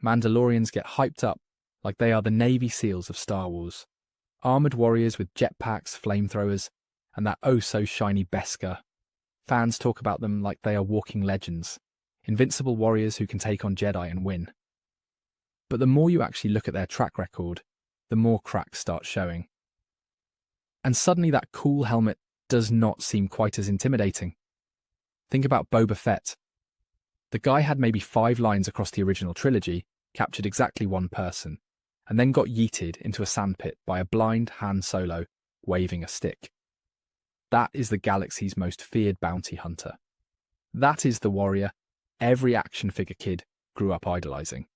Mandalorians get hyped up like they are the Navy SEALs of Star Wars. Armoured warriors with jetpacks, flamethrowers, and that oh-so-shiny Beskar. Fans talk about them like they are walking legends, invincible warriors who can take on Jedi and win. But the more you actually look at their track record, the more cracks start showing. And suddenly that cool helmet does not seem quite as intimidating. Think about Boba Fett. The guy had maybe 5 lines across the original trilogy, captured exactly one person, and then got yeeted into a sandpit by a blind Han Solo waving a stick. That is the galaxy's most feared bounty hunter. That is the warrior every action figure kid grew up idolizing.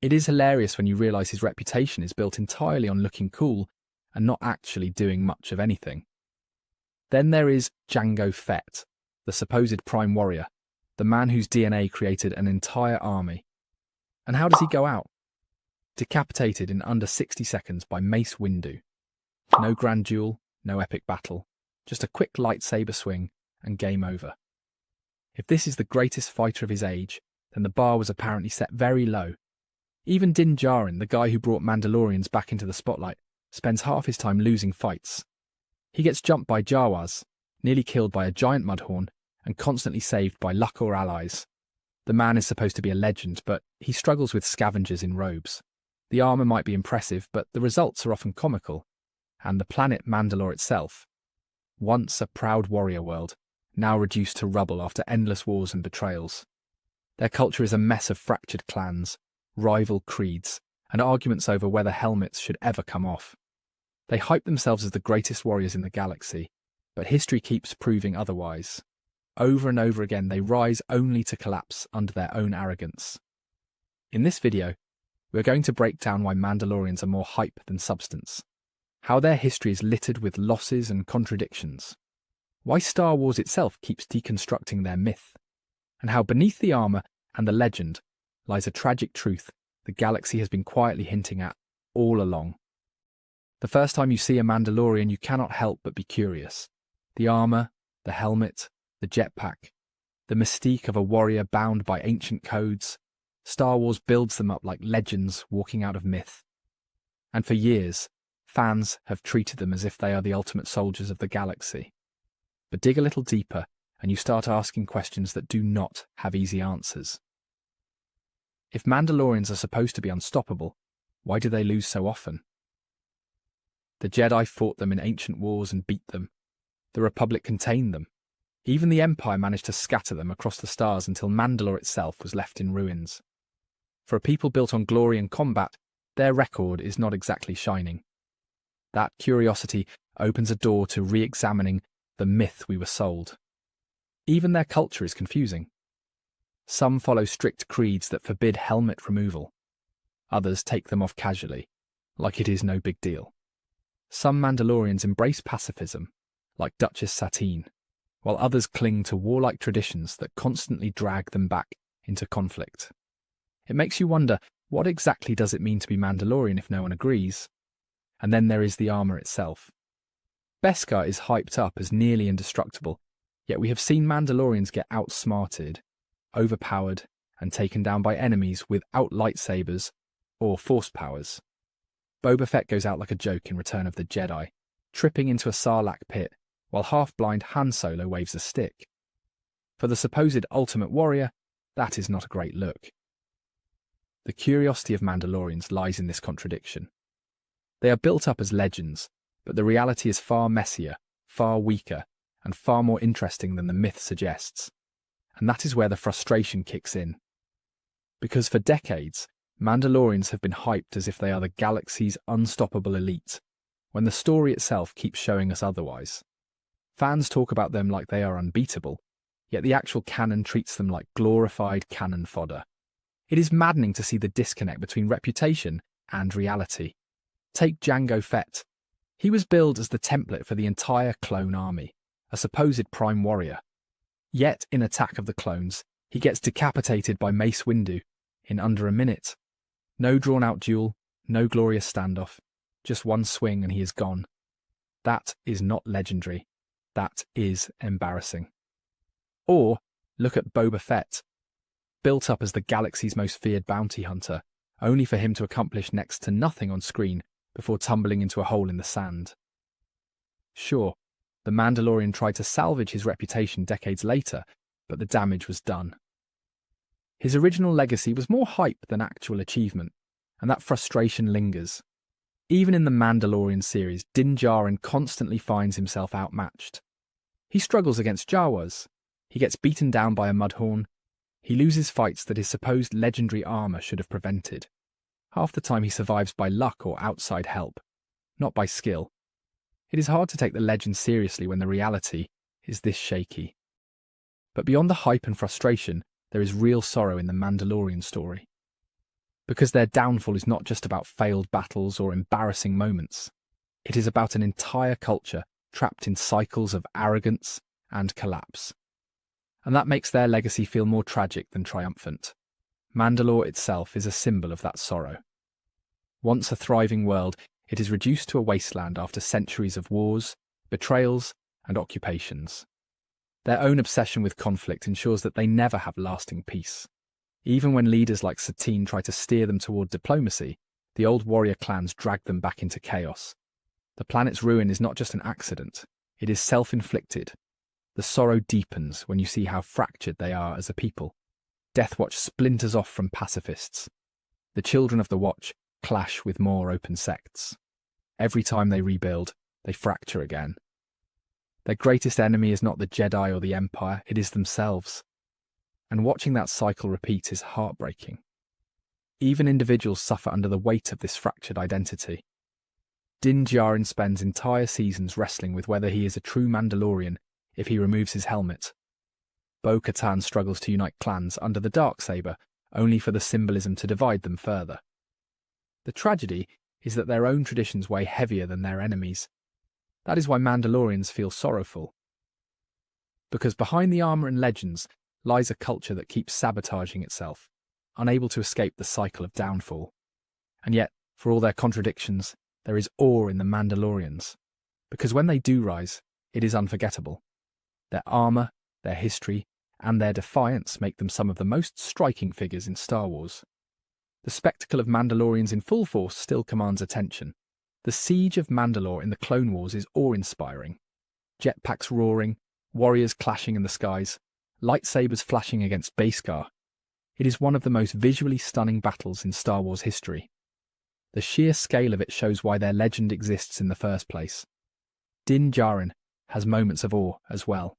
It is hilarious when you realize his reputation is built entirely on looking cool and not actually doing much of anything. Then there is Jango Fett, the supposed prime warrior, the man whose DNA created an entire army. And how does he go out? Decapitated in under 60 seconds by Mace Windu. No grand duel, no epic battle, just a quick lightsaber swing and game over. If this is the greatest fighter of his age, then the bar was apparently set very low. Even Din Djarin, the guy who brought Mandalorians back into the spotlight, spends half his time losing fights. He gets jumped by Jawas, nearly killed by a giant mudhorn, and constantly saved by luck or allies. The man is supposed to be a legend, but he struggles with scavengers in robes. The armour might be impressive, but the results are often comical. And the planet Mandalore itself, once a proud warrior world, now reduced to rubble after endless wars and betrayals. Their culture is a mess of fractured clans, rival creeds, and arguments over whether helmets should ever come off. They hype themselves as the greatest warriors in the galaxy, but history keeps proving otherwise. Over and over again, they rise only to collapse under their own arrogance. In this video, we're going to break down why Mandalorians are more hype than substance, how their history is littered with losses and contradictions, why Star Wars itself keeps deconstructing their myth, and how beneath the armour and the legend lies a tragic truth the galaxy has been quietly hinting at all along. The first time you see a Mandalorian, you cannot help but be curious. The armour, the helmet, the jetpack, the mystique of a warrior bound by ancient codes. Star Wars builds them up like legends walking out of myth. And for years, fans have treated them as if they are the ultimate soldiers of the galaxy. But dig a little deeper and you start asking questions that do not have easy answers. If Mandalorians are supposed to be unstoppable, why do they lose so often? The Jedi fought them in ancient wars and beat them. The Republic contained them. Even the Empire managed to scatter them across the stars until Mandalore itself was left in ruins. For a people built on glory and combat, their record is not exactly shining. That curiosity opens a door to re-examining the myth we were sold. Even their culture is confusing. Some follow strict creeds that forbid helmet removal. Others take them off casually, like it is no big deal. Some Mandalorians embrace pacifism, like Duchess Satine, while others cling to warlike traditions that constantly drag them back into conflict. It makes you wonder, what exactly does it mean to be Mandalorian if no one agrees? And then there is the armour itself. Beskar is hyped up as nearly indestructible, yet we have seen Mandalorians get outsmarted, overpowered, and taken down by enemies without lightsabers or force powers. Boba Fett goes out like a joke in Return of the Jedi, tripping into a Sarlacc pit, while half-blind Han Solo waves a stick. For the supposed ultimate warrior, that is not a great look. The curiosity of Mandalorians lies in this contradiction. They are built up as legends, but the reality is far messier, far weaker, and far more interesting than the myth suggests. And that is where the frustration kicks in. Because for decades, Mandalorians have been hyped as if they are the galaxy's unstoppable elite, when the story itself keeps showing us otherwise. Fans talk about them like they are unbeatable, yet the actual canon treats them like glorified cannon fodder. It is maddening to see the disconnect between reputation and reality. Take Jango Fett. He was billed as the template for the entire clone army, a supposed prime warrior. Yet, in Attack of the Clones, he gets decapitated by Mace Windu in under a minute. No drawn-out duel, no glorious standoff, just one swing and he is gone. That is not legendary. That is embarrassing. Or, look at Boba Fett. built up as the galaxy's most feared bounty hunter, only for him to accomplish next to nothing on screen before tumbling into a hole in the sand. Sure, the Mandalorian tried to salvage his reputation decades later, but the damage was done. His original legacy was more hype than actual achievement, and that frustration lingers. Even in the Mandalorian series, Din Djarin constantly finds himself outmatched. He struggles against Jawas, he gets beaten down by a mudhorn, he loses fights that his supposed legendary armor should have prevented. Half the time he survives by luck or outside help, not by skill. It is hard to take the legend seriously when the reality is this shaky. But beyond the hype and frustration, there is real sorrow in the Mandalorian story. Because their downfall is not just about failed battles or embarrassing moments. It is about an entire culture trapped in cycles of arrogance and collapse. And that makes their legacy feel more tragic than triumphant. Mandalore itself is a symbol of that sorrow. Once a thriving world, it is reduced to a wasteland after centuries of wars, betrayals, and occupations. Their own obsession with conflict ensures that they never have lasting peace. Even when leaders like Satine try to steer them toward diplomacy, the old warrior clans drag them back into chaos. The planet's ruin is not just an accident, it is self-inflicted. The sorrow deepens when you see how fractured they are as a people. Deathwatch splinters off from pacifists. The children of the Watch clash with more open sects. Every time they rebuild, they fracture again. Their greatest enemy is not the Jedi or the Empire, it is themselves. And watching that cycle repeat is heartbreaking. Even individuals suffer under the weight of this fractured identity. Din Djarin spends entire seasons wrestling with whether he is a true Mandalorian if he removes his helmet. Bo-Katan struggles to unite clans under the Darksaber, only for the symbolism to divide them further. The tragedy is that their own traditions weigh heavier than their enemies. That is why Mandalorians feel sorrowful. Because behind the armor and legends lies a culture that keeps sabotaging itself, unable to escape the cycle of downfall. And yet, for all their contradictions, there is awe in the Mandalorians. Because when they do rise, it is unforgettable. Their armor, their history, and their defiance make them some of the most striking figures in Star Wars. The spectacle of Mandalorians in full force still commands attention. The siege of Mandalore in the Clone Wars is awe-inspiring. Jetpacks roaring, warriors clashing in the skies, lightsabers flashing against Beskar. It is one of the most visually stunning battles in Star Wars history. The sheer scale of it shows why their legend exists in the first place. Din Djarin has moments of awe as well.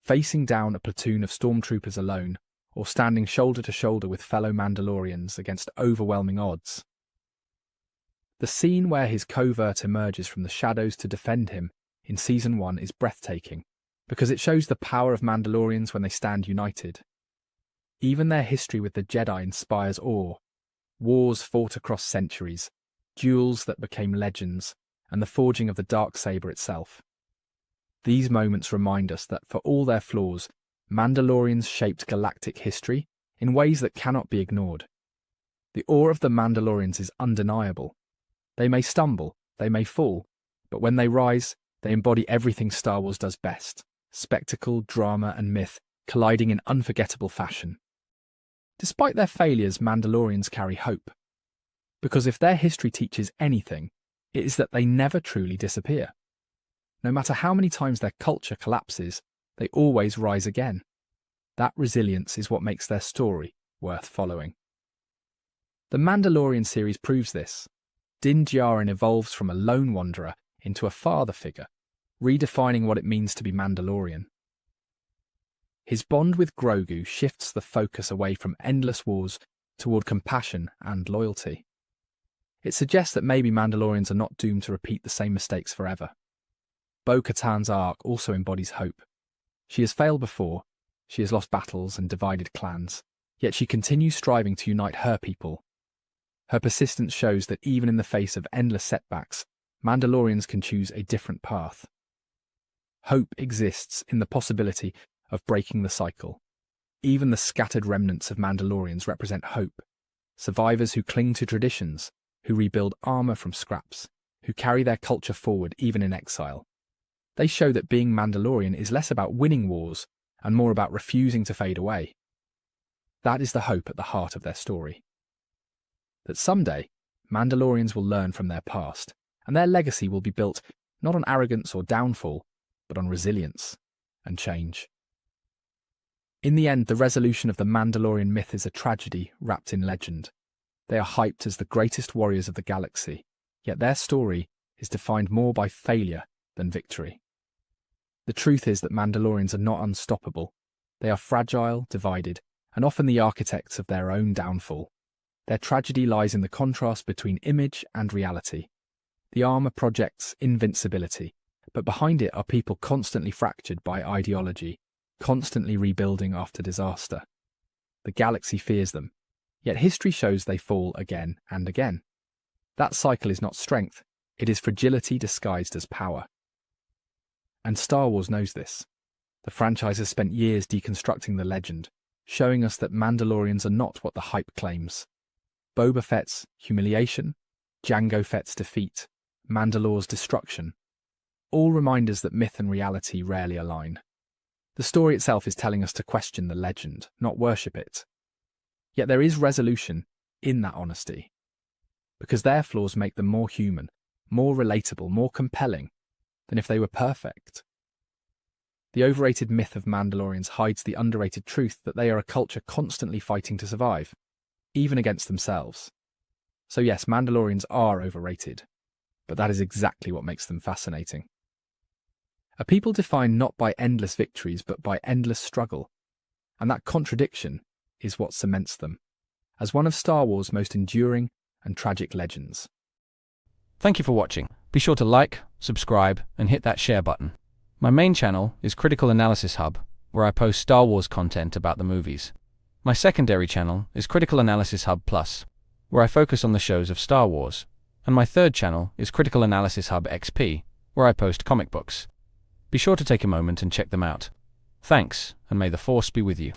Facing down a platoon of stormtroopers alone, or standing shoulder to shoulder with fellow Mandalorians against overwhelming odds. The scene where his covert emerges from the shadows to defend him in Season 1 is breathtaking, because it shows the power of Mandalorians when they stand united. Even their history with the Jedi inspires awe. Wars fought across centuries, duels that became legends, and the forging of the Darksaber itself. These moments remind us that for all their flaws, Mandalorians shaped galactic history in ways that cannot be ignored. The awe of the Mandalorians is undeniable. They may stumble, they may fall, but when they rise, they embody everything Star Wars does best: spectacle, drama, and myth colliding in unforgettable fashion. Despite their failures, Mandalorians carry hope. Because if their history teaches anything, it is that they never truly disappear. No matter how many times their culture collapses, they always rise again. That resilience is what makes their story worth following. The Mandalorian series proves this. Din Djarin evolves from a lone wanderer into a father figure, redefining what it means to be Mandalorian. His bond with Grogu shifts the focus away from endless wars toward compassion and loyalty. It suggests that maybe Mandalorians are not doomed to repeat the same mistakes forever. Bo-Katan's arc also embodies hope. She has failed before, she has lost battles and divided clans, yet she continues striving to unite her people. Her persistence shows that even in the face of endless setbacks, Mandalorians can choose a different path. Hope exists in the possibility of breaking the cycle. Even the scattered remnants of Mandalorians represent hope. Survivors who cling to traditions, who rebuild armor from scraps, who carry their culture forward even in exile. They show that being Mandalorian is less about winning wars and more about refusing to fade away. That is the hope at the heart of their story. That someday, Mandalorians will learn from their past, and their legacy will be built not on arrogance or downfall, but on resilience and change. In the end, the resolution of the Mandalorian myth is a tragedy wrapped in legend. They are hyped as the greatest warriors of the galaxy, yet their story is defined more by failure than victory. The truth is that Mandalorians are not unstoppable. They are fragile, divided, and often the architects of their own downfall. Their tragedy lies in the contrast between image and reality. The armor projects invincibility, but behind it are people constantly fractured by ideology, constantly rebuilding after disaster. The galaxy fears them, yet history shows they fall again and again. That cycle is not strength, it is fragility disguised as power. And Star Wars knows this. The franchise has spent years deconstructing the legend, showing us that Mandalorians are not what the hype claims. Boba Fett's humiliation, Jango Fett's defeat, Mandalore's destruction, all reminders that myth and reality rarely align. The story itself is telling us to question the legend, not worship it. Yet there is resolution in that honesty, because their flaws make them more human, more relatable, more compelling than if they were perfect. The overrated myth of Mandalorians hides the underrated truth that they are a culture constantly fighting to survive, even against themselves. So yes, Mandalorians are overrated, but that is exactly what makes them fascinating. A people defined not by endless victories, but by endless struggle, and that contradiction is what cements them as one of Star Wars' most enduring and tragic legends. Thank you for watching. Be sure to like, subscribe, and hit that share button. My main channel is Critical Analysis Hub, where I post Star Wars content about the movies. My secondary channel is Critical Analysis Hub Plus, where I focus on the shows of Star Wars. And my third channel is Critical Analysis Hub XP, where I post comic books. Be sure to take a moment and check them out. Thanks, and may the Force be with you.